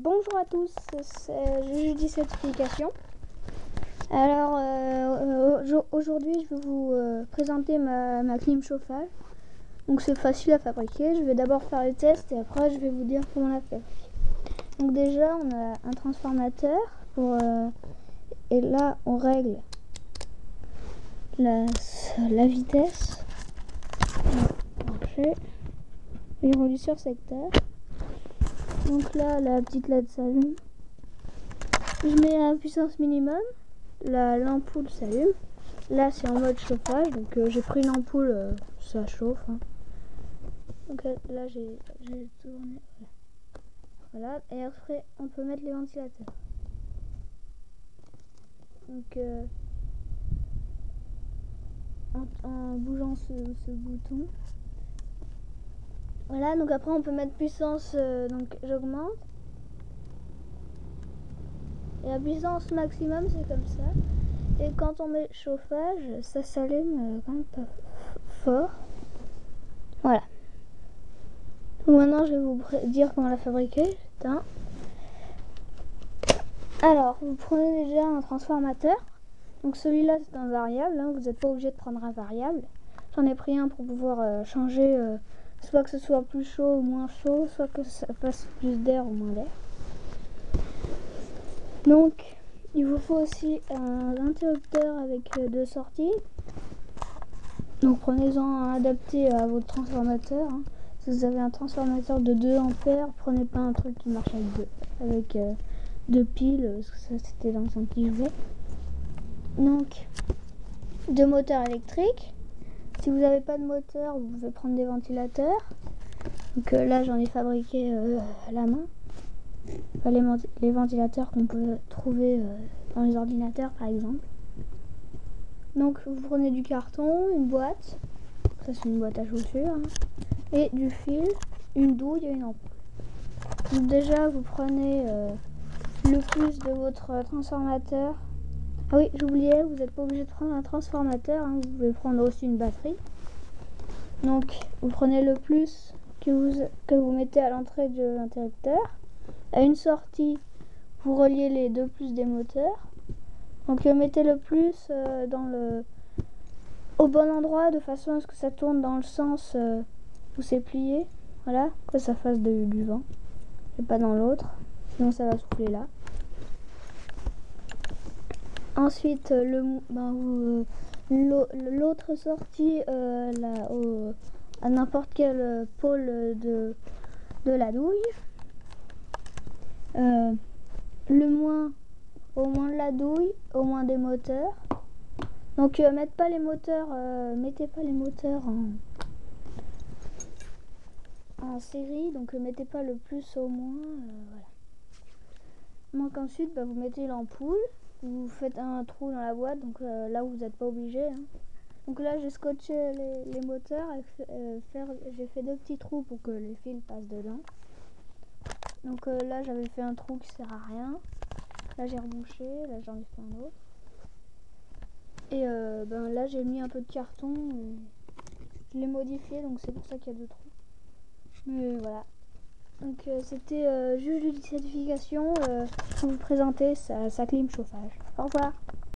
Bonjour à tous, c'est Juju Certification. Alors aujourd'hui je vais vous présenter ma clim chauffage. Donc c'est facile à fabriquer, je vais d'abord faire le test et après je vais vous dire comment la faire. Donc déjà on a un transformateur pour, et là on règle la vitesse. Il relie sur secteur. Donc là la petite LED s'allume. Je mets à puissance minimum, l'ampoule s'allume. Là c'est en mode chauffage, donc j'ai pris une ampoule, ça chauffe. Hein. Donc là j'ai tourné. Voilà, et après on peut mettre les ventilateurs. Donc en bougeant ce bouton. Voilà, donc après on peut mettre puissance, donc j'augmente. Et la puissance maximum c'est comme ça. Et quand on met chauffage, ça s'allume quand même pas fort. Voilà. Donc maintenant je vais vous dire comment la fabriquer. Alors vous prenez déjà un transformateur. Donc celui-là c'est un variable, hein. Vous n'êtes pas obligé de prendre un variable. J'en ai pris un pour pouvoir changer, soit que ce soit plus chaud ou moins chaud, soit que ça passe plus d'air ou moins d'air. Donc il vous faut aussi un interrupteur avec deux sorties. Donc prenez-en un adapté à votre transformateur. Hein. Si vous avez un transformateur de 2 ampères, prenez pas un truc qui marche avec deux piles, parce que ça c'était dans un petit jouet. Donc deux moteurs électriques. Si vous n'avez pas de moteur, vous pouvez prendre des ventilateurs. Donc là j'en ai fabriqué à la main. Enfin, les ventilateurs qu'on peut trouver dans les ordinateurs par exemple. Donc vous prenez du carton, une boîte, ça c'est une boîte à chaussures, hein, et du fil, une douille et une ampoule. Donc déjà vous prenez le plus de votre transformateur. Ah oui, j'oubliais, vous n'êtes pas obligé de prendre un transformateur, hein, vous pouvez prendre aussi une batterie. Donc vous prenez le plus que vous mettez à l'entrée de l'interrupteur. À une sortie, vous reliez les deux plus des moteurs. Donc mettez le plus au bon endroit de façon à ce que ça tourne dans le sens où c'est plié. Voilà, que ça fasse du vent et pas dans l'autre, sinon ça va souffler là. Ensuite l'autre sortie à n'importe quel pôle de la douille. Le moins au moins de la douille, au moins des moteurs. Donc mettez pas les moteurs en série, donc mettez pas le plus au moins, voilà. Donc ensuite vous mettez l'ampoule, vous faites un trou dans la boîte, donc là vous n'êtes pas obligé. Hein. Donc là j'ai scotché les moteurs, j'ai fait deux petits trous pour que les fils passent dedans. Donc là j'avais fait un trou qui sert à rien. Là j'ai rebouché, là j'en ai fait un autre. Et là j'ai mis un peu de carton, je l'ai modifié, donc c'est pour ça qu'il y a deux trous. Mais voilà. Donc c'était juste une certification pour vous présenter sa clim chauffage. Au revoir.